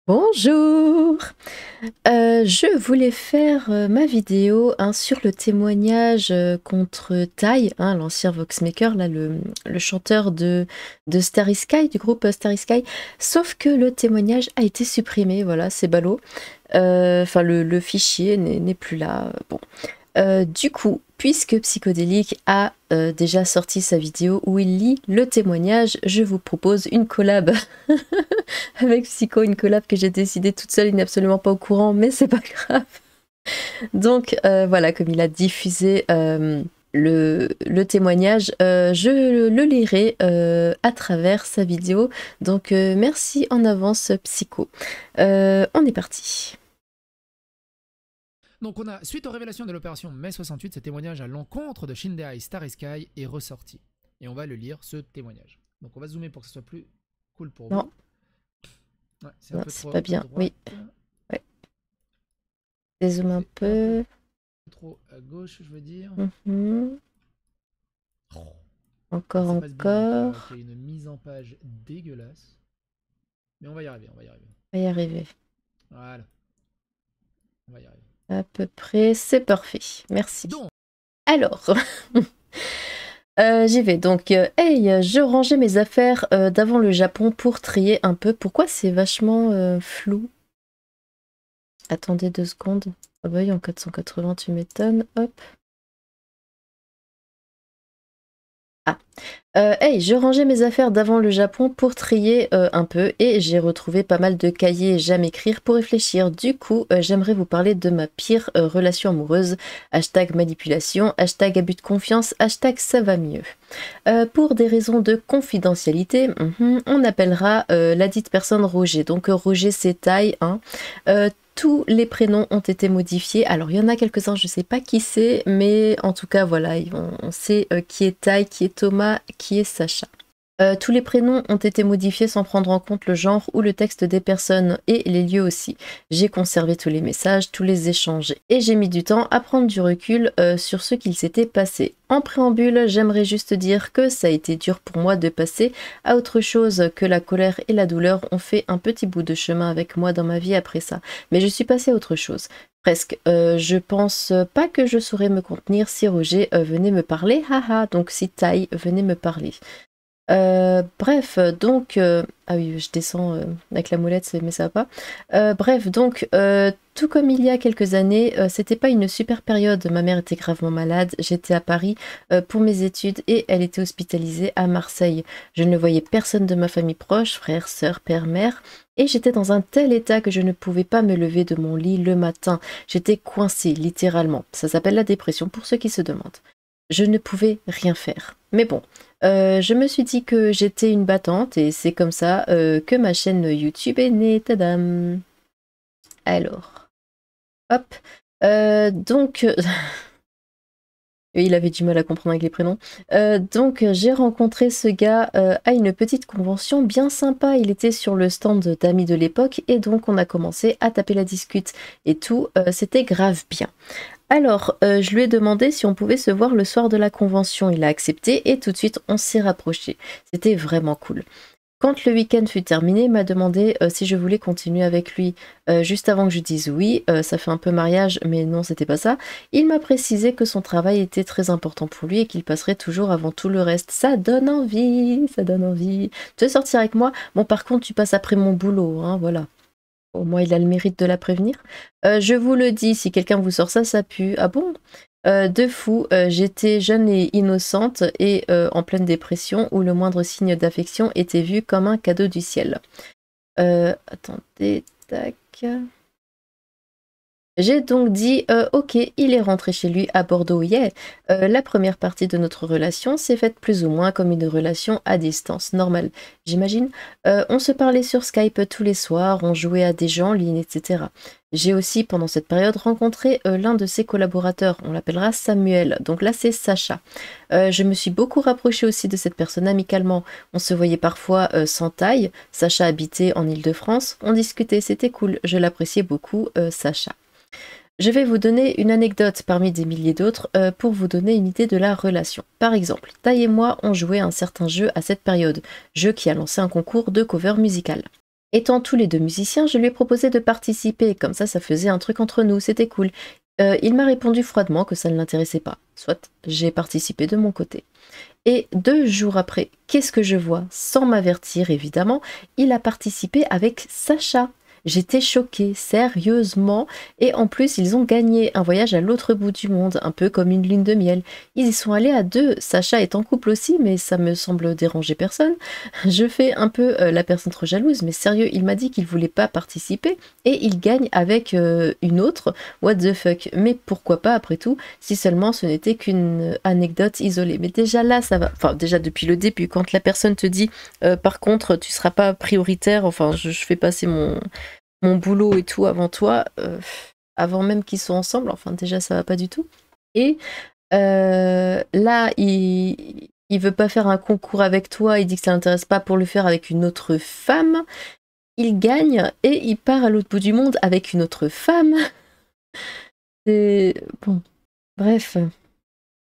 Bonjour! Je voulais faire, ma vidéo, hein, sur le témoignage, contre Ty, hein, l'ancien Voxmaker, là, le chanteur de Starry Sky, du groupe, Starry Sky. Sauf que le témoignage a été supprimé, voilà, c'est ballot. Enfin le fichier n'est plus là, bon. Du coup, puisque Psychodélique a déjà sorti sa vidéo où il lit le témoignage, je vous propose une collab avec Psycho, une collab que j'ai décidée toute seule, il n'est absolument pas au courant, mais c'est pas grave. Donc voilà, comme il a diffusé le témoignage, je le lirai à travers sa vidéo. Donc merci en avance Psycho. On est parti. Donc on a, suite aux révélations de l'opération Mai 68, ce témoignage à l'encontre de Shindeai Starry Sky est ressorti. Et on va le lire, ce témoignage. Donc on va zoomer pour que ce soit plus cool pour Non. vous. Ouais, c'est un peu trop pas bien, droite. oui. Ouais. Dézoome un peu. Trop à gauche, je veux dire. Encore, ça passe bien, encore. qu'il y a une mise en page dégueulasse. Mais on va y arriver, on va y arriver. On va y arriver. Voilà. On va y arriver. À peu près, c'est parfait. Merci. Donc. Alors, j'y vais. Donc, hey, je rangeais mes affaires d'avant le Japon pour trier un peu. Pourquoi c'est vachement flou? Attendez 2 secondes. Ah bah oui, en 480, tu m'étonnes. Hop. Hey, je rangeais mes affaires d'avant le Japon pour trier un peu et j'ai retrouvé pas mal de cahiers jamais écrire pour réfléchir. Du coup, j'aimerais vous parler de ma pire relation amoureuse. Hashtag manipulation, hashtag abus de confiance, hashtag ça va mieux. Pour des raisons de confidentialité, on appellera la dite personne Roger. Donc Roger c'est taille, hein. Tous les prénoms ont été modifiés. Alors, il y en a quelques-uns, je ne sais pas qui c'est, mais en tout cas, voilà, on sait qui est Ty, qui est Thomas, qui est Sacha. Tous les prénoms ont été modifiés sans prendre en compte le genre ou le texte des personnes et les lieux aussi. J'ai conservé tous les messages, tous les échanges et j'ai mis du temps à prendre du recul sur ce qu'il s'était passé. En préambule, j'aimerais juste dire que ça a été dur pour moi de passer à autre chose, que la colère et la douleur ont fait un petit bout de chemin avec moi dans ma vie après ça. Mais je suis passée à autre chose. Presque. Je pense pas que je saurais me contenir si Roger venait me parler, haha, donc si Ty venait me parler. Bref, donc... ah oui, je descends avec la molette, mais ça va pas. Bref, donc, tout comme il y a quelques années, c'était pas une super période. Ma mère était gravement malade, j'étais à Paris pour mes études et elle était hospitalisée à Marseille. Je ne voyais personne de ma famille proche, frère, sœur, père, mère, et j'étais dans un tel état que je ne pouvais pas me lever de mon lit le matin. J'étais coincée, littéralement. Ça s'appelle la dépression pour ceux qui se demandent. Je ne pouvais rien faire. Mais bon, je me suis dit que j'étais une battante et c'est comme ça que ma chaîne YouTube est née. Tadam! Alors, hop. Donc, il avait du mal à comprendre avec les prénoms. Donc, j'ai rencontré ce gars à une petite convention bien sympa. Il était sur le stand d'amis de l'époque et donc on a commencé à taper la discute et tout. C'était grave bien. Alors, je lui ai demandé si on pouvait se voir le soir de la convention. Il a accepté et tout de suite, on s'est rapprochés. C'était vraiment cool. Quand le week-end fut terminé, il m'a demandé si je voulais continuer avec lui. Juste avant que je dise oui, ça fait un peu mariage, mais non, c'était pas ça. Il m'a précisé que son travail était très important pour lui et qu'il passerait toujours avant tout le reste. Ça donne envie, ça donne envie. Tu veux sortir avec moi? Bon, par contre, tu passes après mon boulot, hein, voilà. Au moins, il a le mérite de la prévenir. Je vous le dis, si quelqu'un vous sort ça, ça pue. Ah bon? De fou, j'étais jeune et innocente et en pleine dépression où le moindre signe d'affection était vu comme un cadeau du ciel. Attendez, tac... J'ai donc dit ok, il est rentré chez lui à Bordeaux, yeah. La première partie de notre relation s'est faite plus ou moins comme une relation à distance, normale, j'imagine. On se parlait sur Skype tous les soirs, on jouait à des jeux en ligne, etc. J'ai aussi, pendant cette période, rencontré l'un de ses collaborateurs, on l'appellera Samuel, donc là c'est Sacha. Je me suis beaucoup rapprochée aussi de cette personne amicalement, on se voyait parfois sans taille, Sacha habitait en Île-de-France, on discutait, c'était cool, je l'appréciais beaucoup, Sacha. Je vais vous donner une anecdote parmi des milliers d'autres pour vous donner une idée de la relation. Par exemple, Taï et moi on jouait à un certain jeu à cette période, jeu qui a lancé un concours de cover musical. Étant tous les deux musiciens, je lui ai proposé de participer, comme ça faisait un truc entre nous, c'était cool. Il m'a répondu froidement que ça ne l'intéressait pas. Soit, j'ai participé de mon côté. Et 2 jours après, qu'est-ce que je vois? Sans m'avertir évidemment, il a participé avec Sacha. J'étais choquée, sérieusement. Et en plus, ils ont gagné un voyage à l'autre bout du monde, un peu comme une lune de miel. Ils y sont allés à 2. Sacha est en couple aussi, mais ça me semble déranger personne. Je fais un peu la personne trop jalouse, mais sérieux, il m'a dit qu'il voulait pas participer et il gagne avec une autre. What the fuck? Mais pourquoi pas après tout, si seulement ce n'était qu'une anecdote isolée. Mais déjà là, ça va. Enfin, déjà depuis le début, quand la personne te dit par contre, tu seras pas prioritaire, enfin, je fais passer mon boulot et tout avant toi, avant même qu'ils soient ensemble, enfin, déjà ça va pas du tout. Et là, il veut pas faire un concours avec toi, il dit que ça l'intéresse pas pour le faire avec une autre femme. Il gagne et il part à l'autre bout du monde avec une autre femme. Et bon, bref.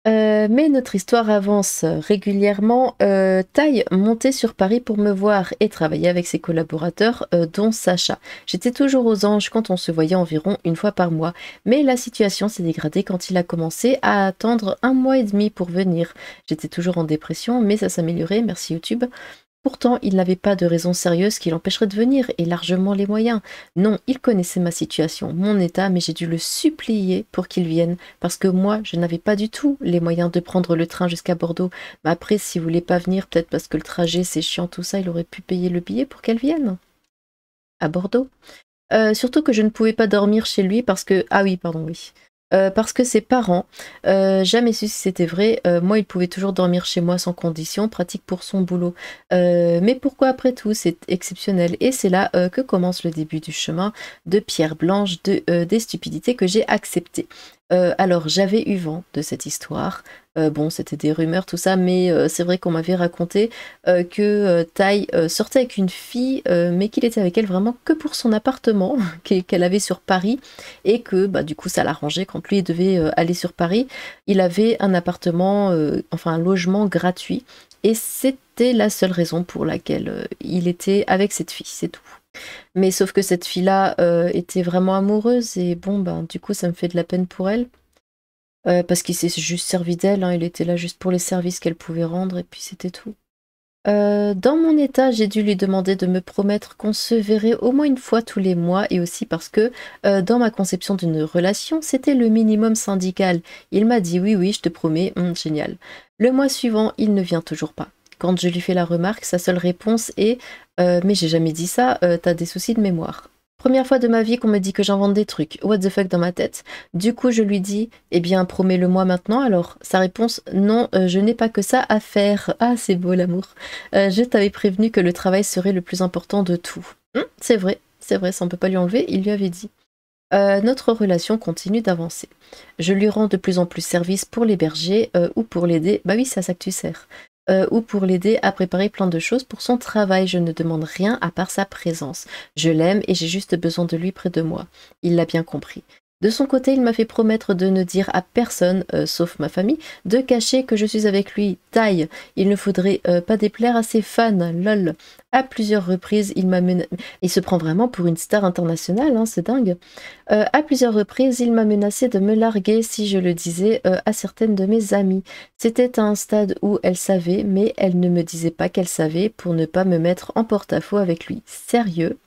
Mais notre histoire avance régulièrement. Tai montait sur Paris pour me voir et travailler avec ses collaborateurs, dont Sacha. J'étais toujours aux anges quand on se voyait environ une fois par mois. Mais la situation s'est dégradée quand il a commencé à attendre 1 mois et demi pour venir. J'étais toujours en dépression, mais ça s'améliorait, merci YouTube. Pourtant, il n'avait pas de raison sérieuse qui l'empêcherait de venir, et largement les moyens. Non, il connaissait ma situation, mon état, mais j'ai dû le supplier pour qu'il vienne, parce que moi, je n'avais pas du tout les moyens de prendre le train jusqu'à Bordeaux. Mais après, s'il voulait pas venir, peut-être parce que le trajet c'est chiant, tout ça, il aurait pu payer le billet pour qu'elle vienne. À Bordeaux. Surtout que je ne pouvais pas dormir chez lui parce que... Ah oui, pardon, oui. Parce que ses parents, jamais su si c'était vrai, moi il pouvait toujours dormir chez moi sans condition, pratique pour son boulot. Mais pourquoi après tout, c'est exceptionnel. Et c'est là que commence le début du chemin de pierre blanche des stupidités que j'ai acceptées. Alors j'avais eu vent de cette histoire. Bon, c'était des rumeurs, tout ça, mais c'est vrai qu'on m'avait raconté que Tai sortait avec une fille, mais qu'il était avec elle vraiment que pour son appartement qu'elle avait sur Paris, et que bah, du coup ça l'arrangeait quand lui devait aller sur Paris. Il avait un appartement, enfin un logement gratuit, et c'était la seule raison pour laquelle il était avec cette fille, c'est tout. Mais sauf que cette fille-là était vraiment amoureuse, et bon, ben, du coup ça me fait de la peine pour elle. Parce qu'il s'est juste servi d'elle, hein, il était là juste pour les services qu'elle pouvait rendre et puis c'était tout. Dans mon état, j'ai dû lui demander de me promettre qu'on se verrait au moins une fois tous les mois et aussi parce que dans ma conception d'une relation, c'était le minimum syndical. Il m'a dit oui, oui, je te promets, génial. Le mois suivant, il ne vient toujours pas. Quand je lui fais la remarque, sa seule réponse est mais j'ai jamais dit ça, t'as des soucis de mémoire. Première fois de ma vie qu'on me dit que j'invente des trucs. What the fuck dans ma tête. Du coup, je lui dis, eh bien, promets-le-moi maintenant. Alors, sa réponse, non, je n'ai pas que ça à faire. Ah, c'est beau l'amour. Je t'avais prévenu que le travail serait le plus important de tout. C'est vrai, ça on peut pas lui enlever, il lui avait dit. Notre relation continue d'avancer. Je lui rends de plus en plus service pour l'héberger ou pour l'aider. Bah oui, c'est à ça que tu sers. Ou pour l'aider à préparer plein de choses pour son travail. Je ne demande rien à part sa présence. Je l'aime et j'ai juste besoin de lui près de moi. Il l'a bien compris. De son côté, il m'a fait promettre de ne dire à personne, sauf ma famille, de cacher que je suis avec lui. Taille, il ne faudrait pas déplaire à ses fans, lol. À plusieurs reprises, il se prend vraiment pour une star internationale, hein, c'est dingue. À plusieurs reprises, il m'a menacé de me larguer si je le disais à certaines de mes amies. C'était à un stade où elle savait, mais elle ne me disait pas qu'elle savait pour ne pas me mettre en porte-à-faux avec lui. Sérieux.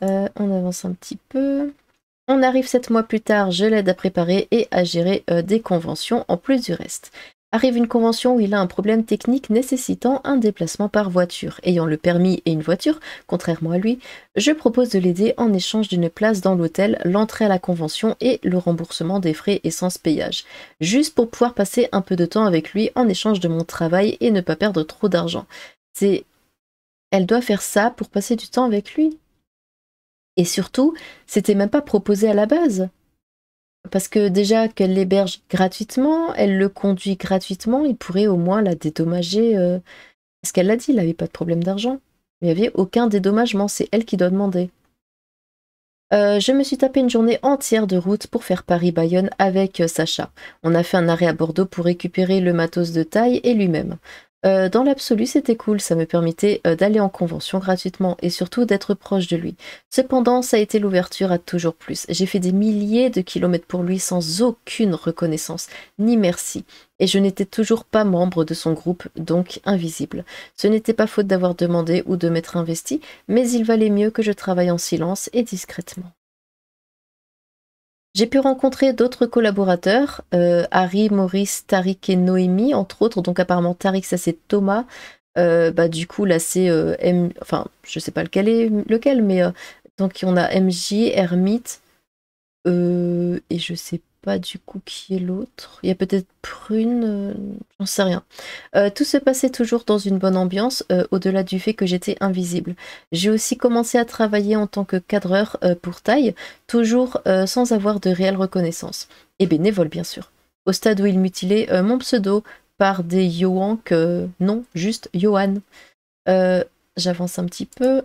On avance un petit peu. On arrive 7 mois plus tard, je l'aide à préparer et à gérer des conventions en plus du reste. Arrive une convention où il a un problème technique nécessitant un déplacement par voiture. Ayant le permis et une voiture, contrairement à lui, je propose de l'aider en échange d'une place dans l'hôtel, l'entrée à la convention et le remboursement des frais essence payage. Juste pour pouvoir passer un peu de temps avec lui en échange de mon travail et ne pas perdre trop d'argent. Elle doit faire ça pour passer du temps avec lui. Et surtout, c'était même pas proposé à la base. Parce que déjà qu'elle l'héberge gratuitement, elle le conduit gratuitement, il pourrait au moins la dédommager. Parce qu'elle l'a dit, il n'avait pas de problème d'argent. Il n'y avait aucun dédommagement, c'est elle qui doit demander. Je me suis tapé une journée entière de route pour faire Paris-Bayonne avec Sacha. On a fait un arrêt à Bordeaux pour récupérer le matos de taille et lui-même. Dans l'absolu, c'était cool, ça me permettait d'aller en convention gratuitement et surtout d'être proche de lui. Cependant, ça a été l'ouverture à toujours plus. J'ai fait des milliers de kilomètres pour lui sans aucune reconnaissance, ni merci. Et je n'étais toujours pas membre de son groupe, donc invisible. Ce n'était pas faute d'avoir demandé ou de m'être investi, mais il valait mieux que je travaille en silence et discrètement. J'ai pu rencontrer d'autres collaborateurs, Harry, Maurice, Tariq et Noémie, entre autres. Donc apparemment Tariq, ça c'est Thomas. Bah, du coup, là c'est enfin, je sais pas lequel, mais donc on a MJ, Hermite, et je sais pas du coup qui est l'autre. Il y a peut-être Prune, j'en sais rien. Tout se passait toujours dans une bonne ambiance, au-delà du fait que j'étais invisible. J'ai aussi commencé à travailler en tant que cadreur pour taille, toujours sans avoir de réelle reconnaissance. Et bénévole bien sûr. Au stade où il mutilait mon pseudo par des Yoank, non, juste Johan. J'avance un petit peu.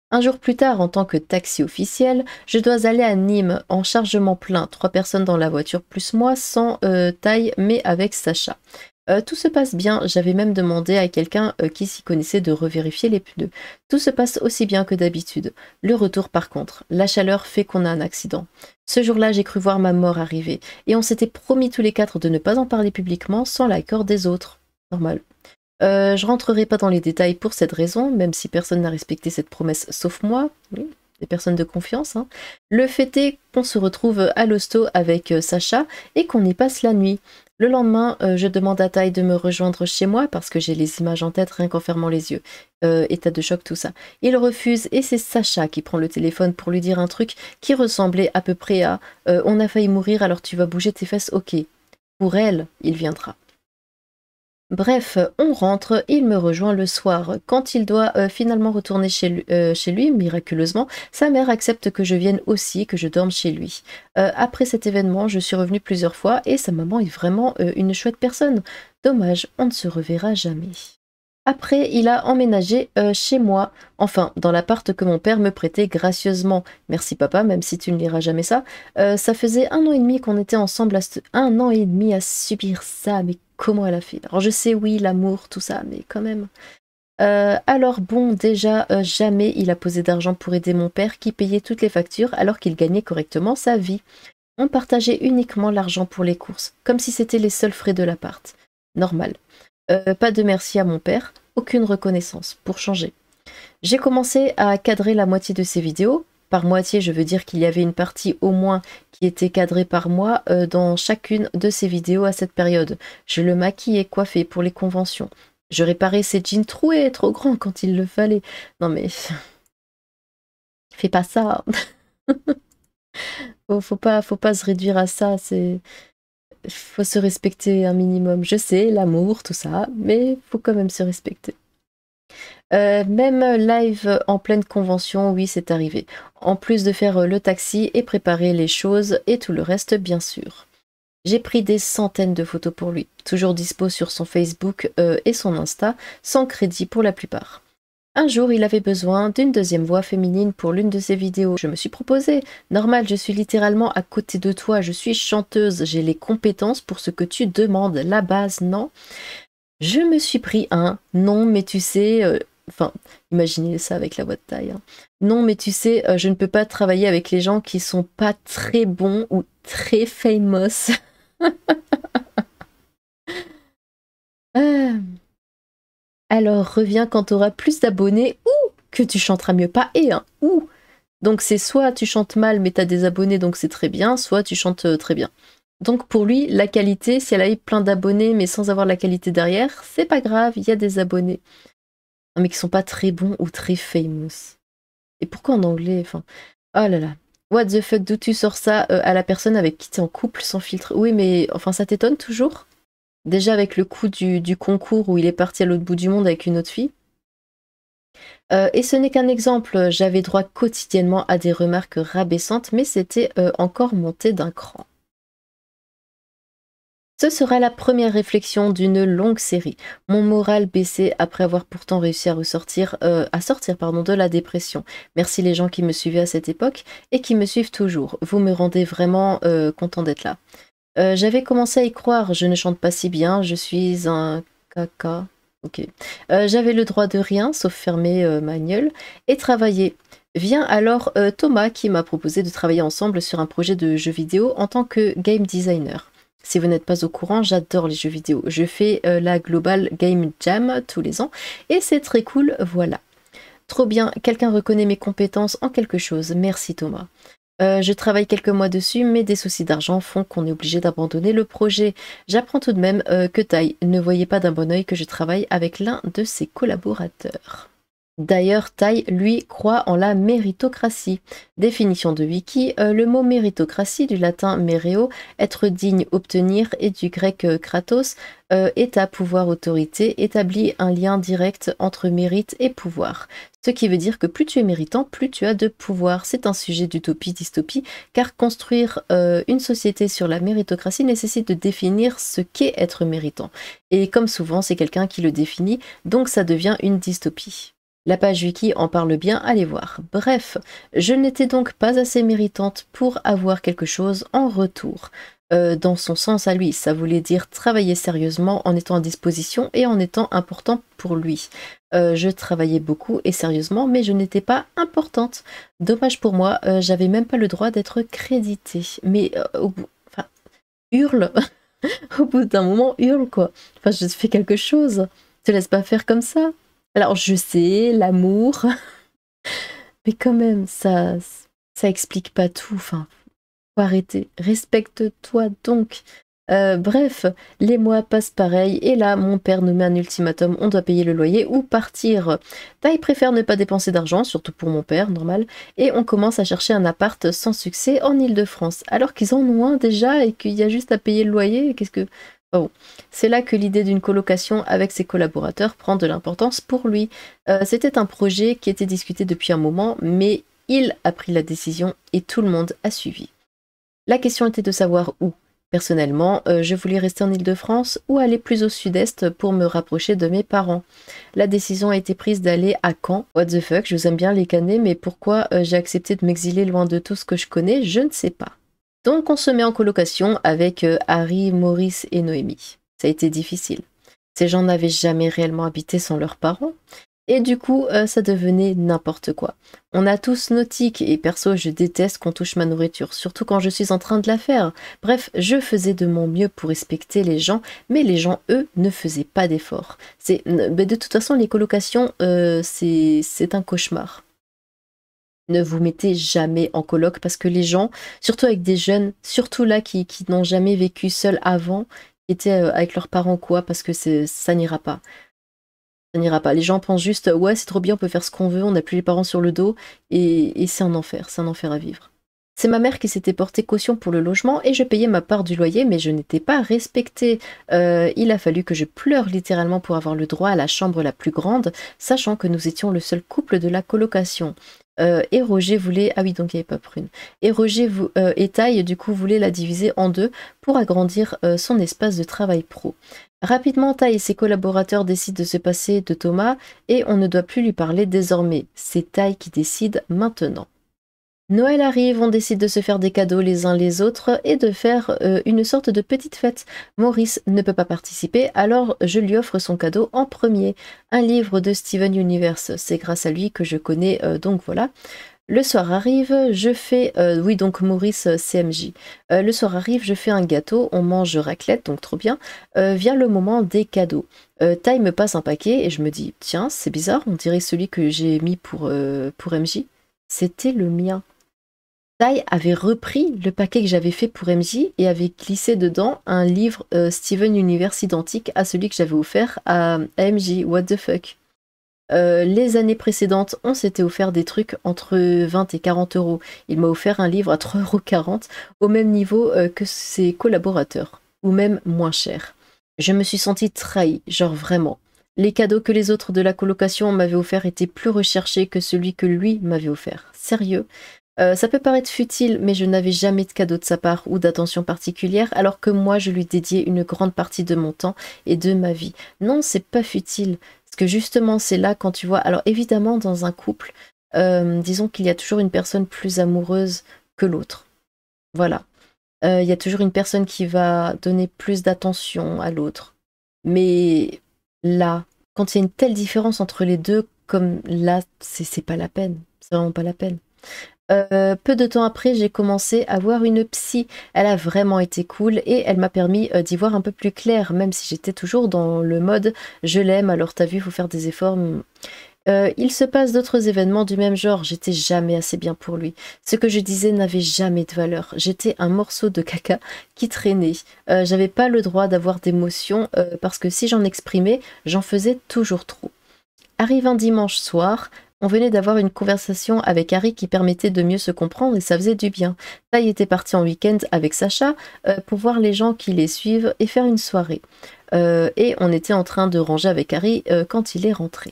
Un jour plus tard, en tant que taxi officiel, je dois aller à Nîmes en chargement plein, 3 personnes dans la voiture plus moi, sans taille, mais avec Sacha. Tout se passe bien, j'avais même demandé à quelqu'un qui s'y connaissait de revérifier les pneus. Tout se passe aussi bien que d'habitude. Le retour par contre, la chaleur fait qu'on a un accident. Ce jour-là, j'ai cru voir ma mort arriver, et on s'était promis tous les 4 de ne pas en parler publiquement sans l'accord des autres. Normal. Je rentrerai pas dans les détails pour cette raison, même si personne n'a respecté cette promesse sauf moi, oui, des personnes de confiance. Hein. Le fait est qu'on se retrouve à l'hosto avec Sacha et qu'on y passe la nuit. Le lendemain, je demande à Tai de me rejoindre chez moi parce que j'ai les images en tête rien qu'en fermant les yeux. État de choc, tout ça. Il refuse et c'est Sacha qui prend le téléphone pour lui dire un truc qui ressemblait à peu près à on a failli mourir alors tu vas bouger tes fesses, ok. Pour elle, il viendra. Bref, on rentre, il me rejoint le soir. Quand il doit finalement retourner chez lui, miraculeusement, sa mère accepte que je vienne aussi, que je dorme chez lui. Après cet événement, je suis revenue plusieurs fois et sa maman est vraiment une chouette personne. Dommage, on ne se reverra jamais. Après, il a emménagé chez moi, enfin, dans l'appart que mon père me prêtait gracieusement. Merci papa, même si tu ne liras jamais ça. Ça faisait 1 an et demi qu'on était ensemble, 1 an et demi à subir ça, mais comment elle a fait? Alors je sais, oui, l'amour, tout ça, mais quand même. Alors bon, déjà, jamais il a posé d'argent pour aider mon père qui payait toutes les factures alors qu'il gagnait correctement sa vie. On partageait uniquement l'argent pour les courses, comme si c'était les seuls frais de l'appart. Normal. Pas de merci à mon père, aucune reconnaissance, pour changer. J'ai commencé à cadrer la moitié de ses vidéos. Par moitié, je veux dire qu'il y avait une partie au moins qui était cadrée par moi dans chacune de ses vidéos à cette période. Je le maquillais, coiffais pour les conventions. Je réparais ses jeans troués, trop grands quand il le fallait. Non mais... Fais pas ça. Faut pas se réduire à ça, c'est... Faut se respecter un minimum. Je sais, l'amour, tout ça, mais faut quand même se respecter. Même live en pleine convention, oui, c'est arrivé. En plus de faire le taxi et préparer les choses et tout le reste, bien sûr. J'ai pris des centaines de photos pour lui, toujours dispo sur son Facebook et son Insta, sans crédit pour la plupart. Un jour, il avait besoin d'une deuxième voix féminine pour l'une de ses vidéos. Je me suis proposée. Normal, je suis littéralement à côté de toi. Je suis chanteuse. J'ai les compétences pour ce que tu demandes. La base, non? Je me suis pris un non, mais tu sais... Enfin, imaginez ça avec la voix de taille. Hein. Non, mais tu sais, je ne peux pas travailler avec les gens qui sont pas très bons ou très famous. Ah. Alors, reviens quand tu auras plus d'abonnés ou que tu chanteras mieux. Pas et, hein, ou. Donc, c'est soit tu chantes mal mais tu as des abonnés donc c'est très bien, soit tu chantes très bien. Donc, pour lui, la qualité, si elle a eu plein d'abonnés mais sans avoir la qualité derrière, c'est pas grave, il y a des abonnés. Non, mais qui sont pas très bons ou très famous. Et pourquoi en anglais? Enfin, oh là là. What the fuck, d'où tu sors ça à la personne avec qui tu es en couple sans filtre? Oui, mais enfin, ça t'étonne toujours? Déjà avec le coup du concours où il est parti à l'autre bout du monde avec une autre fille. Et ce n'est qu'un exemple, j'avais droit quotidiennement à des remarques rabaissantes, mais c'était encore monté d'un cran. Ce sera la première réflexion d'une longue série. Mon moral baissait après avoir pourtant réussi à sortir de la dépression. Merci les gens qui me suivaient à cette époque et qui me suivent toujours. Vous me rendez vraiment content d'être là. J'avais commencé à y croire, je ne chante pas si bien, je suis un caca. ok. J'avais le droit de rien, sauf fermer ma gueule et travailler. Vient alors Thomas qui m'a proposé de travailler ensemble sur un projet de jeu vidéo en tant que game designer. Si vous n'êtes pas au courant, j'adore les jeux vidéo. Je fais la Global Game Jam tous les ans et c'est très cool, voilà. Trop bien, quelqu'un reconnaît mes compétences en quelque chose. Merci Thomas. Je travaille quelques mois dessus, mais des soucis d'argent font qu'on est obligé d'abandonner le projet. J'apprends tout de même que Tai ne voyait pas d'un bon œil que je travaille avec l'un de ses collaborateurs. D'ailleurs, Tai, lui, croit en la méritocratie. Définition de Wiki, le mot méritocratie, du latin mereo, être digne, obtenir, et du grec kratos, état, pouvoir, autorité, établit un lien direct entre mérite et pouvoir. Ce qui veut dire que plus tu es méritant, plus tu as de pouvoir. C'est un sujet d'utopie-dystopie, car construire une société sur la méritocratie nécessite de définir ce qu'est être méritant. Et comme souvent, c'est quelqu'un qui le définit, donc ça devient une dystopie. La page wiki en parle bien, allez voir. Bref, je n'étais donc pas assez méritante pour avoir quelque chose en retour. Dans son sens à lui, ça voulait dire travailler sérieusement en étant à disposition et en étant important pour lui. Je travaillais beaucoup et sérieusement, mais je n'étais pas importante. Dommage pour moi, j'avais même pas le droit d'être créditée. Mais au bout, enfin, hurle, au bout d'un moment, hurle quoi. Enfin, je fais quelque chose. Te laisse pas faire comme ça. Alors je sais, l'amour, mais quand même, ça explique pas tout. Enfin, faut arrêter. Respecte-toi donc. Bref, les mois passent pareil, et là, mon père nous met un ultimatum, on doit payer le loyer ou partir. Tai préfère ne pas dépenser d'argent, surtout pour mon père, normal, et on commence à chercher un appart sans succès en Île-de-France, alors qu'ils en ont un déjà et qu'il y a juste à payer le loyer. Qu'est-ce que... Oh. C'est là que l'idée d'une colocation avec ses collaborateurs prend de l'importance pour lui. C'était un projet qui était discuté depuis un moment, mais il a pris la décision et tout le monde a suivi. La question était de savoir où. Personnellement, je voulais rester en Île-de-France ou aller plus au sud-est pour me rapprocher de mes parents. La décision a été prise d'aller à Caen. What the fuck, je vous aime bien les Canets, mais pourquoi j'ai accepté de m'exiler loin de tout ce que je connais, je ne sais pas. Donc on se met en colocation avec Harry, Maurice et Noémie. Ça a été difficile. Ces gens n'avaient jamais réellement habité sans leurs parents. Et du coup, ça devenait n'importe quoi. On a tous nos tics, et perso, je déteste qu'on touche ma nourriture, surtout quand je suis en train de la faire. Bref, je faisais de mon mieux pour respecter les gens, mais les gens, eux, ne faisaient pas d'efforts. De toute façon, les colocations, c'est un cauchemar. Ne vous mettez jamais en coloc parce que les gens, surtout avec des jeunes, surtout là qui n'ont jamais vécu seuls avant, qui étaient avec leurs parents quoi, parce que ça n'ira pas. Ça n'ira pas. Les gens pensent juste ouais c'est trop bien, on peut faire ce qu'on veut, on n'a plus les parents sur le dos et c'est un enfer à vivre. C'est ma mère qui s'était portée caution pour le logement et je payais ma part du loyer, mais je n'étais pas respectée. Il a fallu que je pleure littéralement pour avoir le droit à la chambre la plus grande, sachant que nous étions le seul couple de la colocation. Et Roger voulait... Ah oui, donc il n'y avait pas Prune. Et Roger et Taille, du coup, voulaient la diviser en deux pour agrandir son espace de travail pro. Rapidement, Taille et ses collaborateurs décident de se passer de Thomas et on ne doit plus lui parler désormais. C'est Taille qui décide maintenant. Noël arrive, on décide de se faire des cadeaux les uns les autres et de faire une sorte de petite fête. Maurice ne peut pas participer, alors je lui offre son cadeau en premier. Un livre de Steven Universe, c'est grâce à lui que je connais, donc voilà. Le soir arrive, je fais... oui, donc Maurice CMJ. Le soir arrive, je fais un gâteau, on mange raclette, donc trop bien. Vient le moment des cadeaux. Tai me passe un paquet et je me dis, tiens, c'est bizarre, on dirait celui que j'ai mis pour MJ. C'était le mien. Tai avait repris le paquet que j'avais fait pour MJ et avait glissé dedans un livre Steven Universe identique à celui que j'avais offert à MJ. What the fuck. Les années précédentes, on s'était offert des trucs entre 20 et 40 euros. Il m'a offert un livre à 3,40 € au même niveau que ses collaborateurs, ou même moins cher. Je me suis sentie trahie, genre vraiment. Les cadeaux que les autres de la colocation m'avaient offert étaient plus recherchés que celui que lui m'avait offert. Sérieux. Ça peut paraître futile, mais je n'avais jamais de cadeau de sa part ou d'attention particulière, alors que moi je lui dédiais une grande partie de mon temps et de ma vie. Non, c'est pas futile, parce que justement c'est là quand tu vois... Alors évidemment dans un couple, disons qu'il y a toujours une personne plus amoureuse que l'autre. Voilà. Il y a toujours une personne qui va donner plus d'attention à l'autre. Mais là, quand il y a une telle différence entre les deux, comme là, c'est pas la peine. C'est vraiment pas la peine. Peu de temps après, j'ai commencé à voir une psy. Elle a vraiment été cool et elle m'a permis d'y voir un peu plus clair, même si j'étais toujours dans le mode je l'aime, alors t'as vu, faut faire des efforts. Il se passe d'autres événements du même genre, j'étais jamais assez bien pour lui. Ce que je disais n'avait jamais de valeur. J'étais un morceau de caca qui traînait. J'avais pas le droit d'avoir d'émotions parce que si j'en exprimais, j'en faisais toujours trop. Arrive un dimanche soir, on venait d'avoir une conversation avec Harry qui permettait de mieux se comprendre et ça faisait du bien. Tai était parti en week-end avec Sacha pour voir les gens qui les suivent et faire une soirée. Et on était en train de ranger avec Harry quand il est rentré.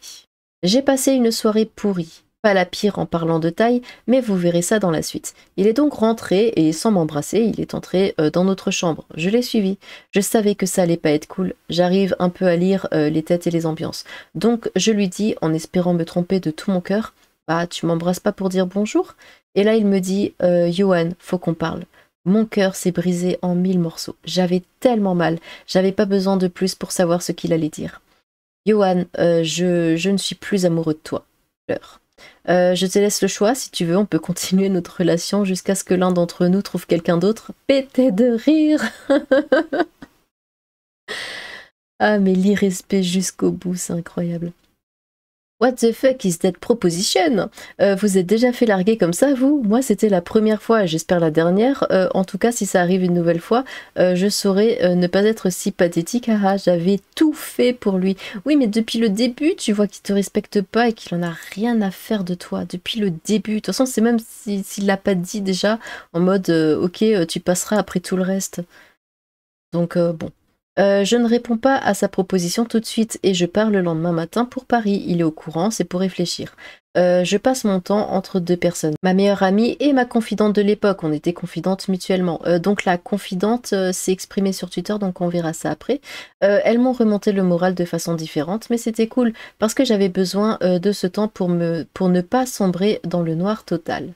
J'ai passé une soirée pourrie. Pas la pire en parlant de taille, mais vous verrez ça dans la suite. Il est donc rentré et sans m'embrasser, il est entré dans notre chambre. Je l'ai suivi. Je savais que ça allait pas être cool. J'arrive un peu à lire les têtes et les ambiances. Donc je lui dis, en espérant me tromper de tout mon cœur, bah tu m'embrasses pas pour dire bonjour? Et là il me dit, Johan, faut qu'on parle. Mon cœur s'est brisé en 1000 morceaux. J'avais tellement mal. J'avais pas besoin de plus pour savoir ce qu'il allait dire. Johan, je ne suis plus amoureux de toi. Pleure. Je te laisse le choix, si tu veux, on peut continuer notre relation jusqu'à ce que l'un d'entre nous trouve quelqu'un d'autre. Pété de rire. Ah, mais l'irrespect jusqu'au bout, c'est incroyable. What the fuck is that proposition? Vous êtes déjà fait larguer comme ça, vous? Moi, c'était la première fois, et j'espère la dernière. En tout cas, si ça arrive une nouvelle fois, je saurais ne pas être si pathétique. Ah, j'avais tout fait pour lui. Oui, mais depuis le début, tu vois qu'il te respecte pas et qu'il en a rien à faire de toi. Depuis le début. De toute façon, c'est même s'il l'a pas dit déjà, en mode, ok, tu passeras après tout le reste. Donc, bon. Je ne réponds pas à sa proposition tout de suite et je pars le lendemain matin pour Paris. Il est au courant, c'est pour réfléchir. Je passe mon temps entre deux personnes. Ma meilleure amie et ma confidente de l'époque. On était confidentes mutuellement. Donc la confidente s'est exprimée sur Twitter, donc on verra ça après. Elles m'ont remonté le moral de façon différente, mais c'était cool parce que j'avais besoin de ce temps pour ne pas sombrer dans le noir total.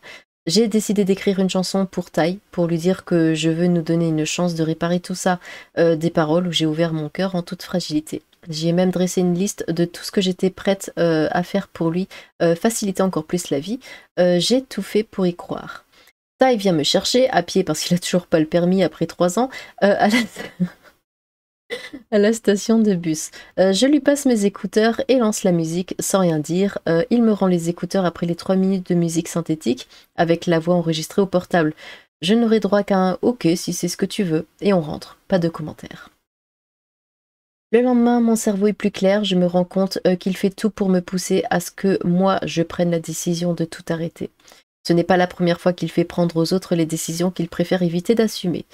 J'ai décidé d'écrire une chanson pour Tai, pour lui dire que je veux nous donner une chance de réparer tout ça, des paroles où j'ai ouvert mon cœur en toute fragilité. J'ai même dressé une liste de tout ce que j'étais prête à faire pour lui, faciliter encore plus la vie. J'ai tout fait pour y croire. Tai vient me chercher, à pied parce qu'il a toujours pas le permis après 3 ans, à la station de bus. Je lui passe mes écouteurs et lance la musique sans rien dire. Il me rend les écouteurs après les 3 minutes de musique synthétique avec la voix enregistrée au portable. Je n'aurai droit qu'à un OK si c'est ce que tu veux. Et on rentre. Pas de commentaires. Le lendemain, mon cerveau est plus clair. Je me rends compte qu'il fait tout pour me pousser à ce que moi, je prenne la décision de tout arrêter. Ce n'est pas la première fois qu'il fait prendre aux autres les décisions qu'il préfère éviter d'assumer.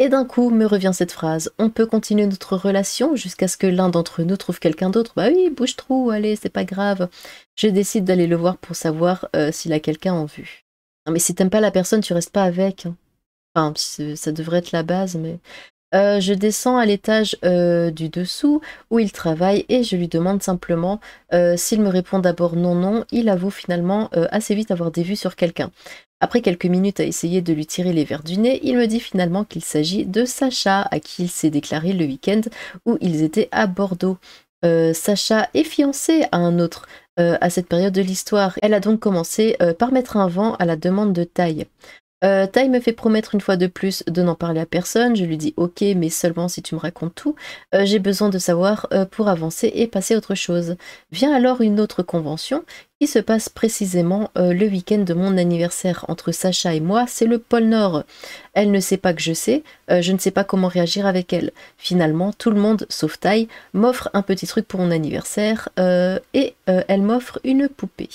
Et d'un coup me revient cette phrase, on peut continuer notre relation jusqu'à ce que l'un d'entre nous trouve quelqu'un d'autre. Bah oui, bouge-trou, allez, c'est pas grave. Je décide d'aller le voir pour savoir s'il a quelqu'un en vue. Non mais si t'aimes pas la personne, tu restes pas avec. Hein. Enfin, ça devrait être la base, mais... je descends à l'étage du dessous où il travaille et je lui demande simplement s'il me répond d'abord non, il avoue finalement assez vite avoir des vues sur quelqu'un. Après quelques minutes à essayer de lui tirer les verres du nez, il me dit finalement qu'il s'agit de Sacha, à qui il s'est déclaré le week-end où ils étaient à Bordeaux. Sacha est fiancée à un autre à cette période de l'histoire. Elle a donc commencé par mettre un vent à la demande de Tai. Tai me fait promettre une fois de plus de n'en parler à personne. Je lui dis ok, mais seulement si tu me racontes tout. J'ai besoin de savoir pour avancer et passer à autre chose. Vient alors une autre convention qui se passe précisément le week-end de mon anniversaire. Entre Sacha et moi, c'est le pôle Nord. Elle ne sait pas que je sais, je ne sais pas comment réagir avec elle. Finalement, tout le monde, sauf Tai, m'offre un petit truc pour mon anniversaire et elle m'offre une poupée.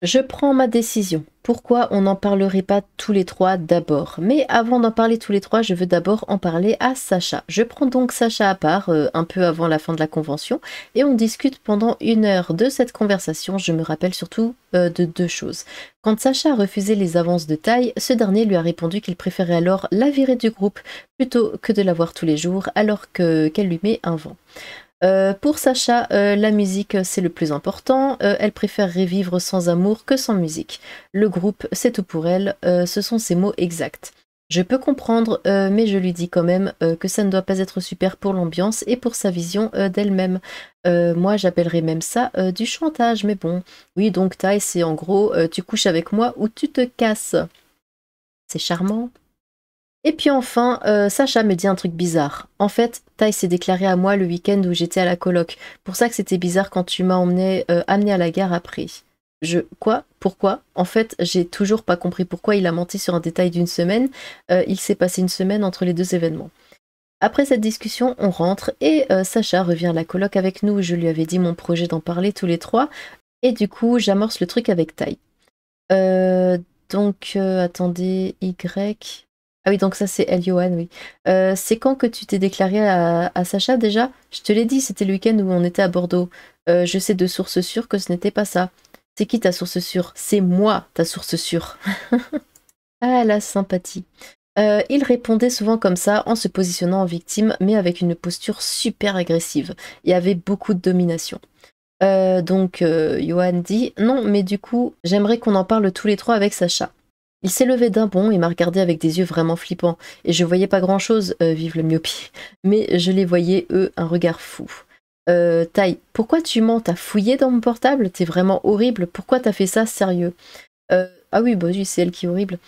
Je prends ma décision. Pourquoi on n'en parlerait pas tous les trois d'abord? Mais avant d'en parler tous les trois, je veux d'abord en parler à Sacha. Je prends donc Sacha à part, un peu avant la fin de la convention, et on discute pendant 1 heure de cette conversation. Je me rappelle surtout de 2 choses. Quand Sacha a refusé les avances de Tai, ce dernier lui a répondu qu'il préférait alors la virer du groupe plutôt que de la voir tous les jours alors qu'elle lui met un vent. Pour Sacha, la musique c'est le plus important, elle préférerait vivre sans amour que sans musique. Le groupe c'est tout pour elle, ce sont ses mots exacts. Je peux comprendre, mais je lui dis quand même que ça ne doit pas être super pour l'ambiance et pour sa vision d'elle-même. Moi, j'appellerais même ça du chantage, mais bon. Oui, donc Thaï, c'est en gros, tu couches avec moi ou tu te casses. C'est charmant. Et puis enfin, Sacha me dit un truc bizarre. En fait, Thaï s'est déclaré à moi le week-end où j'étais à la coloc. Pour ça que c'était bizarre quand tu m'as amené à la gare après. Quoi? Pourquoi? En fait, j'ai toujours pas compris pourquoi il a menti sur un détail d'une semaine. Il s'est passé une semaine entre les deux événements. Après cette discussion, on rentre et Sacha revient à la coloc avec nous. Je lui avais dit mon projet d'en parler tous les trois. Et du coup, j'amorce le truc avec Thaï. Euh, attendez, Y. Ah oui, donc ça c'est El Johan, oui. C'est quand que tu t'es déclaré à Sacha déjà? Je te l'ai dit, c'était le week-end où on était à Bordeaux. Je sais de source sûre que ce n'était pas ça. C'est qui ta source sûre? C'est moi, ta source sûre. Ah, la sympathie. Il répondait souvent comme ça, en se positionnant en victime, mais avec une posture super agressive, et avait beaucoup de domination. Johan dit non, mais du coup, j'aimerais qu'on en parle tous les trois avec Sacha. Il s'est levé d'un bond et m'a regardé avec des yeux vraiment flippants. Et je voyais pas grand-chose, vive le myopie. Mais je les voyais, eux, un regard fou. Taï, pourquoi tu mens? T'as fouillé dans mon portable? T'es vraiment horrible. Pourquoi t'as fait ça, sérieux? Ah oui, bah oui, c'est elle qui est horrible.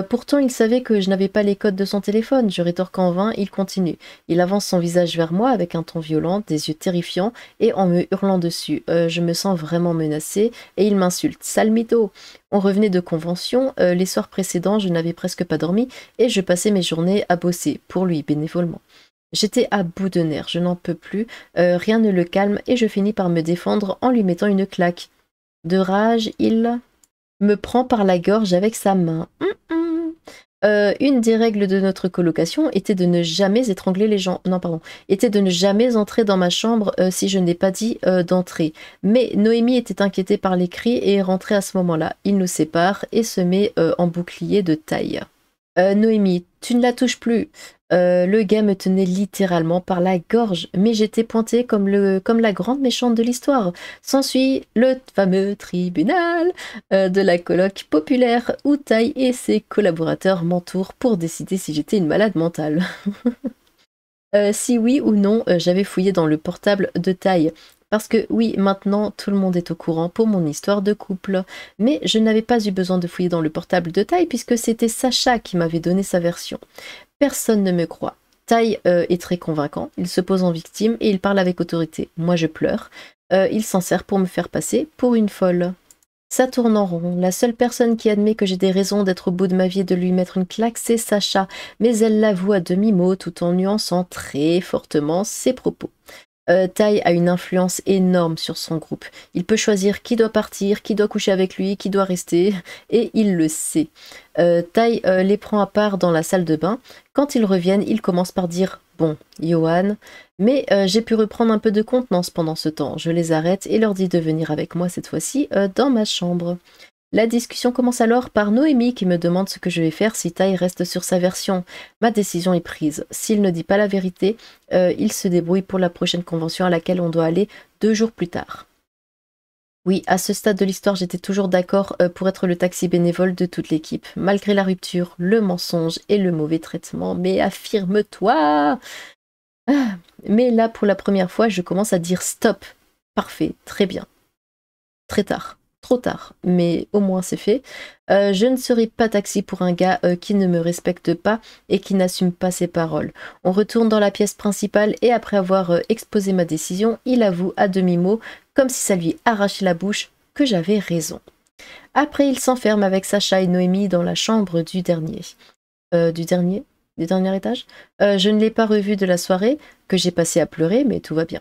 Pourtant, il savait que je n'avais pas les codes de son téléphone. Je rétorque en vain, il continue. Il avance son visage vers moi avec un ton violent, des yeux terrifiants, et en me hurlant dessus. Je me sens vraiment menacée, et il m'insulte. Sale mytho! On revenait de convention, les soirs précédents, je n'avais presque pas dormi, et je passais mes journées à bosser, pour lui, bénévolement. J'étais à bout de nerfs, je n'en peux plus, rien ne le calme, et je finis par me défendre en lui mettant une claque. De rage, il me prend par la gorge avec sa main. Une des règles de notre colocation était de ne jamais étrangler les gens. Non, pardon. Était de ne jamais entrer dans ma chambre si je n'ai pas dit d'entrer. Mais Noémie était inquiétée par les cris et est rentrée à ce moment-là. Il nous sépare et se met en bouclier de taille. Noémie, tu ne la touches plus. Le gars me tenait littéralement par la gorge, mais j'étais pointée comme la grande méchante de l'histoire. S'ensuit le fameux tribunal de la coloc populaire où Taï et ses collaborateurs m'entourent pour décider si j'étais une malade mentale. Si oui ou non, j'avais fouillé dans le portable de Taï. Parce que oui, maintenant, tout le monde est au courant pour mon histoire de couple. Mais je n'avais pas eu besoin de fouiller dans le portable de Taï puisque c'était Sacha qui m'avait donné sa version. Personne ne me croit. Taï est très convaincant, il se pose en victime et il parle avec autorité. Moi je pleure. Il s'en sert pour me faire passer pour une folle. Ça tourne en rond. La seule personne qui admet que j'ai des raisons d'être au bout de ma vie et de lui mettre une claque, c'est Sacha. Mais elle l'avoue à demi-mot tout en nuançant très fortement ses propos. Taï a une influence énorme sur son groupe. Il peut choisir qui doit partir, qui doit coucher avec lui, qui doit rester, et il le sait. Taï les prend à part dans la salle de bain. Quand ils reviennent, il commence par dire « Bon, Johan », mais j'ai pu reprendre un peu de contenance pendant ce temps. Je les arrête et leur dis de venir avec moi cette fois-ci dans ma chambre. La discussion commence alors par Noémie qui me demande ce que je vais faire si Taï reste sur sa version. Ma décision est prise. S'il ne dit pas la vérité, il se débrouille pour la prochaine convention à laquelle on doit aller 2 jours plus tard. Oui, à ce stade de l'histoire, j'étais toujours d'accord pour être le taxi bénévole de toute l'équipe, malgré la rupture, le mensonge et le mauvais traitement. Mais affirme-toi! Mais là, pour la première fois, je commence à dire stop. Parfait, très bien. Très tard. Trop tard, mais au moins c'est fait. Je ne serai pas taxi pour un gars qui ne me respecte pas et qui n'assume pas ses paroles. On retourne dans la pièce principale et après avoir exposé ma décision, il avoue à demi-mot, comme si ça lui arrachait la bouche, que j'avais raison. Après, il s'enferme avec Sacha et Noémie dans la chambre du dernier. Du dernier étage. Je ne l'ai pas revu de la soirée, que j'ai passé à pleurer, mais tout va bien.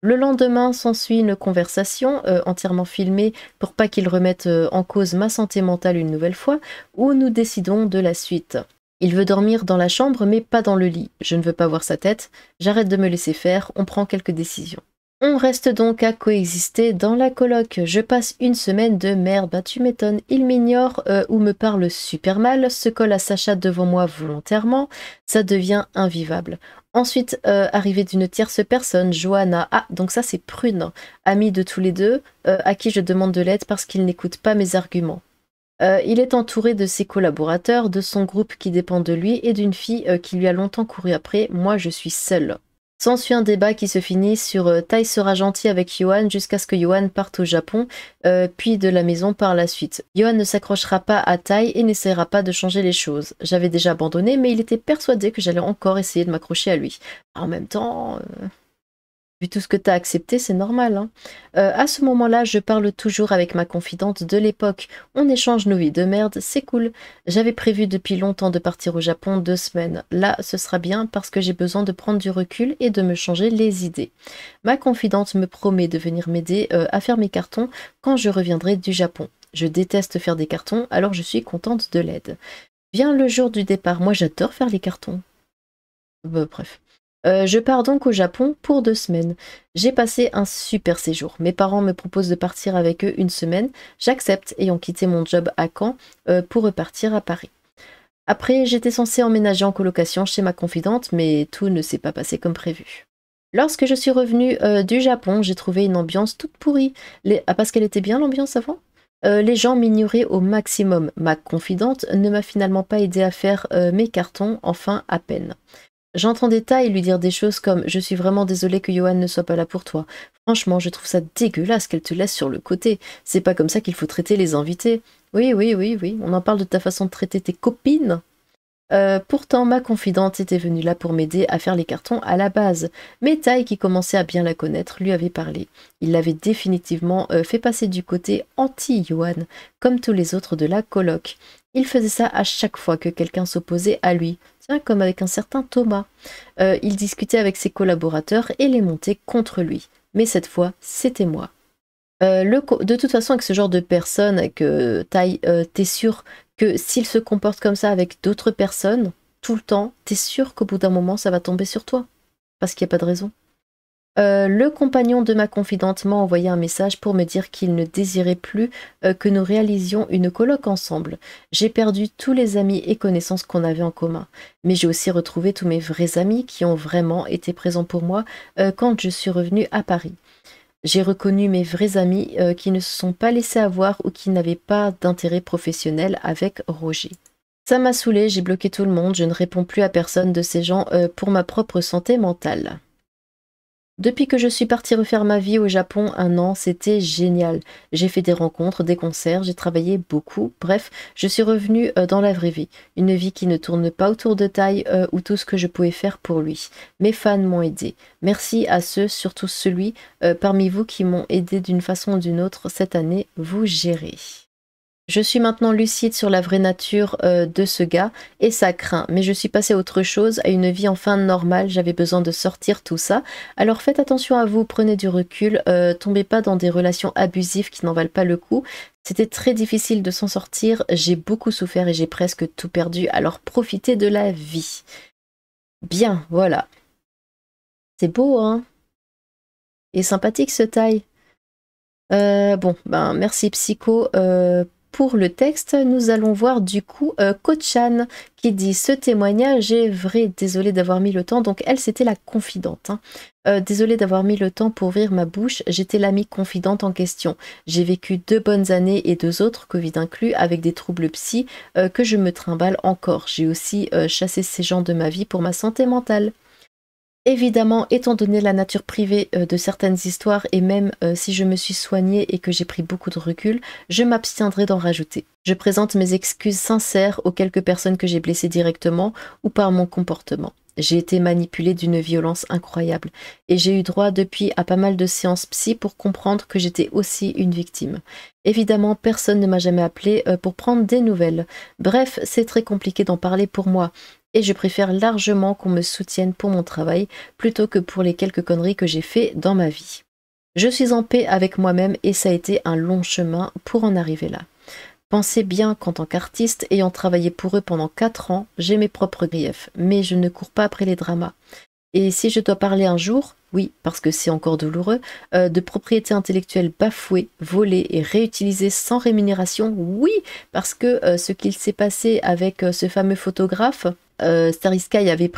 Le lendemain s'ensuit une conversation entièrement filmée pour pas qu'il remette en cause ma santé mentale une nouvelle fois, où nous décidons de la suite. Il veut dormir dans la chambre mais pas dans le lit. Je ne veux pas voir sa tête, j'arrête de me laisser faire, on prend quelques décisions. On reste donc à coexister dans la coloc. Je passe une semaine de merde, bah tu m'étonnes. Il m'ignore ou me parle super mal, se colle à Sacha devant moi volontairement, ça devient invivable. Ensuite, arrivée d'une tierce personne, Johanna. Ah, donc ça c'est Prune, amie de tous les deux, à qui je demande de l'aide parce qu'il n'écoute pas mes arguments. Il est entouré de ses collaborateurs, de son groupe qui dépend de lui et d'une fille qui lui a longtemps couru après. Moi, je suis seule. S'ensuit un débat qui se finit sur Tai sera gentil avec Yohan jusqu'à ce que Yohan parte au Japon, puis de la maison par la suite. Yohan ne s'accrochera pas à Tai et n'essaiera pas de changer les choses. J'avais déjà abandonné, mais il était persuadé que j'allais encore essayer de m'accrocher à lui. En même temps, vu tout ce que tu as accepté, c'est normal, hein. À ce moment-là, je parle toujours avec ma confidente de l'époque. On échange nos vies de merde, c'est cool. J'avais prévu depuis longtemps de partir au Japon 2 semaines. Là, ce sera bien parce que j'ai besoin de prendre du recul et de me changer les idées. Ma confidente me promet de venir m'aider à faire mes cartons quand je reviendrai du Japon. Je déteste faire des cartons, alors je suis contente de l'aide. Vient le jour du départ. Moi, j'adore faire les cartons. Bref. Je pars donc au Japon pour 2 semaines. J'ai passé un super séjour. Mes parents me proposent de partir avec eux 1 semaine. J'accepte, ayant quitté mon job à Caen pour repartir à Paris. Après, j'étais censée emménager en colocation chez ma confidente, mais tout ne s'est pas passé comme prévu. Lorsque je suis revenue du Japon, j'ai trouvé une ambiance toute pourrie. Ah, parce qu'elle était bien l'ambiance avant? Les gens m'ignoraient au maximum. Ma confidente ne m'a finalement pas aidé à faire mes cartons, enfin à peine. J'entendais Tai lui dire des choses comme « Je suis vraiment désolée que Yohan ne soit pas là pour toi. Franchement, je trouve ça dégueulasse qu'elle te laisse sur le côté. C'est pas comme ça qu'il faut traiter les invités. » Oui, oui, oui, oui, on en parle de ta façon de traiter tes copines. Pourtant, ma confidente était venue là pour m'aider à faire les cartons à la base. Mais Tai, qui commençait à bien la connaître, lui avait parlé. Il l'avait définitivement fait passer du côté anti-Yohan, comme tous les autres de la coloc. Il faisait ça à chaque fois que quelqu'un s'opposait à lui. Tiens, comme avec un certain Thomas. Il discutait avec ses collaborateurs et les montait contre lui. Mais cette fois, c'était moi. De toute façon, avec ce genre de personnes, avec Tai, t'es sûr que s'il se comporte comme ça avec d'autres personnes, tout le temps, t'es sûr qu'au bout d'un moment, ça va tomber sur toi. Parce qu'il n'y a pas de raison. Le compagnon de ma confidente m'a envoyé un message pour me dire qu'il ne désirait plus que nous réalisions une coloc ensemble. J'ai perdu tous les amis et connaissances qu'on avait en commun. Mais j'ai aussi retrouvé tous mes vrais amis qui ont vraiment été présents pour moi quand je suis revenue à Paris. J'ai reconnu mes vrais amis qui ne se sont pas laissés avoir ou qui n'avaient pas d'intérêt professionnel avec Roger. Ça m'a saoulée, j'ai bloqué tout le monde, je ne réponds plus à personne de ces gens pour ma propre santé mentale. Depuis que je suis partie refaire ma vie au Japon 1 an, c'était génial. J'ai fait des rencontres, des concerts, j'ai travaillé beaucoup. Bref, je suis revenue dans la vraie vie. Une vie qui ne tourne pas autour de Tai ou tout ce que je pouvais faire pour lui. Mes fans m'ont aidé. Merci à ceux, surtout celui parmi vous qui m'ont aidé d'une façon ou d'une autre cette année. Vous gérez. Je suis maintenant lucide sur la vraie nature de ce gars et ça craint, mais je suis passée à autre chose, à une vie enfin normale, j'avais besoin de sortir tout ça. Alors faites attention à vous, prenez du recul, tombez pas dans des relations abusives qui n'en valent pas le coup. C'était très difficile de s'en sortir, j'ai beaucoup souffert et j'ai presque tout perdu, alors profitez de la vie. Bien, voilà. C'est beau, hein? Et sympathique ce taille. Bon, ben merci Psycho. Pour le texte, nous allons voir du coup Kochan qui dit « Ce témoignage est vrai, désolée d'avoir mis le temps ». Donc elle, c'était la confidente. Hein. Désolée d'avoir mis le temps pour ouvrir ma bouche, j'étais l'amie confidente en question. J'ai vécu 2 bonnes années et 2 autres, Covid inclus, avec des troubles psy que je me trimballe encore. J'ai aussi chassé ces gens de ma vie pour ma santé mentale. Évidemment, étant donné la nature privée de certaines histoires et même si je me suis soignée et que j'ai pris beaucoup de recul, je m'abstiendrai d'en rajouter. Je présente mes excuses sincères aux quelques personnes que j'ai blessées directement ou par mon comportement. J'ai été manipulée d'une violence incroyable et j'ai eu droit depuis à pas mal de séances psy pour comprendre que j'étais aussi une victime. Évidemment, personne ne m'a jamais appelée pour prendre des nouvelles. Bref, c'est très compliqué d'en parler pour moi. Et je préfère largement qu'on me soutienne pour mon travail plutôt que pour les quelques conneries que j'ai fait dans ma vie. Je suis en paix avec moi-même et ça a été un long chemin pour en arriver là. Pensez bien qu'en tant qu'artiste, ayant travaillé pour eux pendant 4 ans, j'ai mes propres griefs, mais je ne cours pas après les dramas. Et si je dois parler un jour, oui, parce que c'est encore douloureux, de propriété intellectuelle bafouée, volée et réutilisée sans rémunération, oui, parce que ce qu'il s'est passé avec ce fameux photographe, Starry Sky avait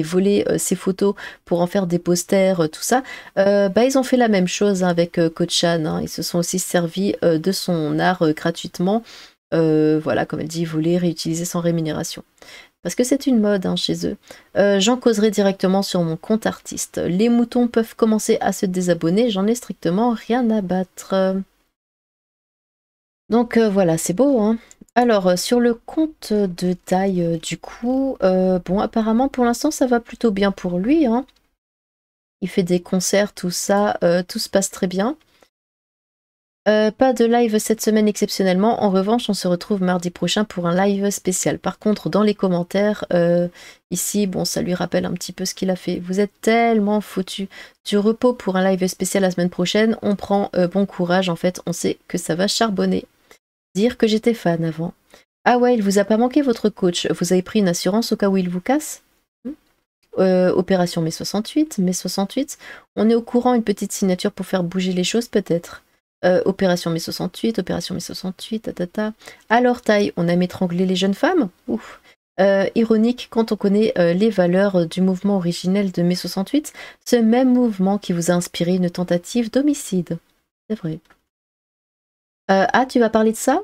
volé ses photos pour en faire des posters, tout ça, ils ont fait la même chose avec Kochan, hein, ils se sont aussi servis de son art gratuitement. voilà, comme elle dit, voler, réutiliser sans rémunération. Parce que c'est une mode hein, chez eux. J'en causerai directement sur mon compte artiste. Les moutons peuvent commencer à se désabonner, j'en ai strictement rien à battre. Donc voilà, c'est beau, hein. Alors, sur le compte de taille, du coup, bon, apparemment, pour l'instant, ça va plutôt bien pour lui, hein. Il fait des concerts, tout ça, tout se passe très bien. Pas de live cette semaine exceptionnellement. En revanche, on se retrouve mardi prochain pour un live spécial. Par contre, dans les commentaires, ici, bon, ça lui rappelle un petit peu ce qu'il a fait. Vous êtes tellement foutus. Du repos pour un live spécial la semaine prochaine. On prend bon courage. En fait, on sait que ça va charbonner. Dire que j'étais fan avant. Ah ouais, il vous a pas manqué votre coach. Vous avez pris une assurance au cas où il vous casse? Opération mai 68, mai 68. On est au courant, une petite signature pour faire bouger les choses peut-être. Opération mai 68, opération mai 68, tatata. Alors taille, on aime étrangler les jeunes femmes? Ouf. Ironique quand on connaît les valeurs du mouvement originel de mai 68, ce même mouvement qui vous a inspiré une tentative d'homicide. C'est vrai. Ah, tu vas parler de ça?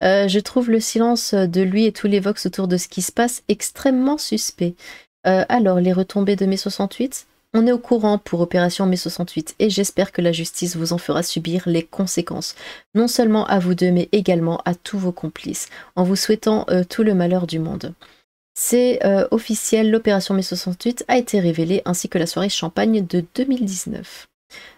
Je trouve le silence de lui et tous les vox autour de ce qui se passe extrêmement suspect. Alors, les retombées de mai 68? On est au courant pour Opération mai 68 et j'espère que la justice vous en fera subir les conséquences. Non seulement à vous deux, mais également à tous vos complices, en vous souhaitant tout le malheur du monde. C'est officiel, l'Opération mai 68 a été révélée, ainsi que la soirée champagne de 2019.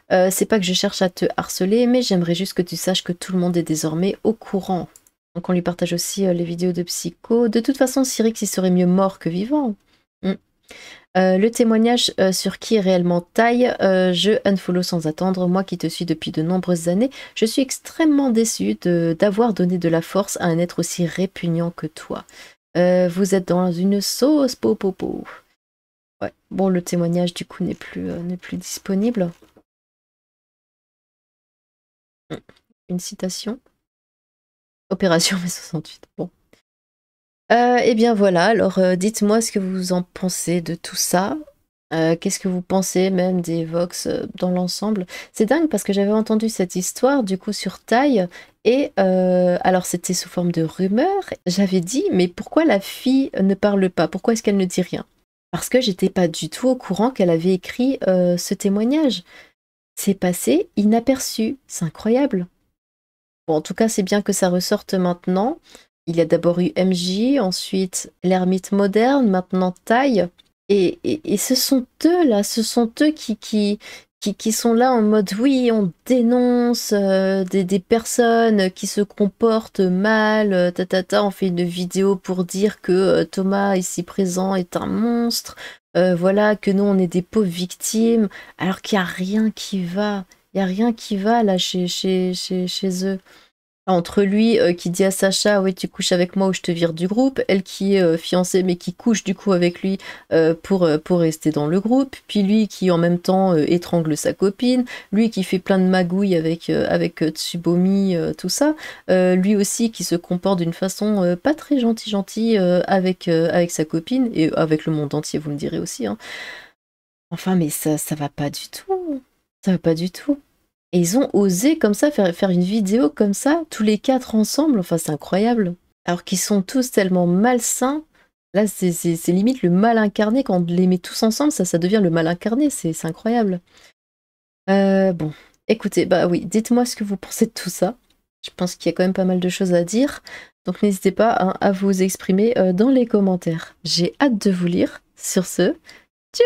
C'est pas que je cherche à te harceler, mais j'aimerais juste que tu saches que tout le monde est désormais au courant. Donc on lui partage aussi les vidéos de Psycho. De toute façon, Cyrix, il serait mieux mort que vivant. Le témoignage sur qui est réellement taille, je unfollow sans attendre. Moi qui te suis depuis de nombreuses années, je suis extrêmement déçue d'avoir donné de la force à un être aussi répugnant que toi. Vous êtes dans une sauce, popopo. Ouais. Bon, le témoignage du coup n'est plus disponible. Une citation. Opération mai 68. Bon. Eh bien voilà, alors dites-moi ce que vous en pensez de tout ça. Qu'est-ce que vous pensez même des Vox dans l'ensemble? C'est dingue parce que j'avais entendu cette histoire du coup sur Taille et alors c'était sous forme de rumeur. J'avais dit mais pourquoi la fille ne parle pas? Pourquoi est-ce qu'elle ne dit rien? Parce que j'étais pas du tout au courant qu'elle avait écrit ce témoignage. C'est passé inaperçu, c'est incroyable. Bon, en tout cas, c'est bien que ça ressorte maintenant. Il y a d'abord eu MJ, ensuite l'ermite moderne, maintenant Taille. Et ce sont eux là, ce sont eux qui sont là en mode oui, on dénonce des personnes qui se comportent mal, on fait une vidéo pour dire que Thomas ici présent est un monstre, voilà, que nous on est des pauvres victimes, alors qu'il n'y a rien qui va. Il n'y a rien qui va là chez eux. Entre lui qui dit à Sacha, oui, tu couches avec moi ou je te vire du groupe, elle qui est fiancée mais qui couche du coup avec lui pour rester dans le groupe, puis lui qui en même temps étrangle sa copine, lui qui fait plein de magouilles avec Tsubomi, tout ça, lui aussi qui se comporte d'une façon pas très gentille avec sa copine et avec le monde entier, vous me direz aussi. Hein. Enfin, mais ça va pas du tout. Ça va pas du tout. Et ils ont osé comme ça faire une vidéo comme ça, tous les quatre ensemble, enfin c'est incroyable. Alors qu'ils sont tous tellement malsains, là c'est limite le mal incarné, quand on les met tous ensemble, ça devient le mal incarné, c'est incroyable. Bon, écoutez, bah oui, dites-moi ce que vous pensez de tout ça. Je pense qu'il y a quand même pas mal de choses à dire, donc n'hésitez pas à vous exprimer dans les commentaires. J'ai hâte de vous lire. Sur ce, tchou!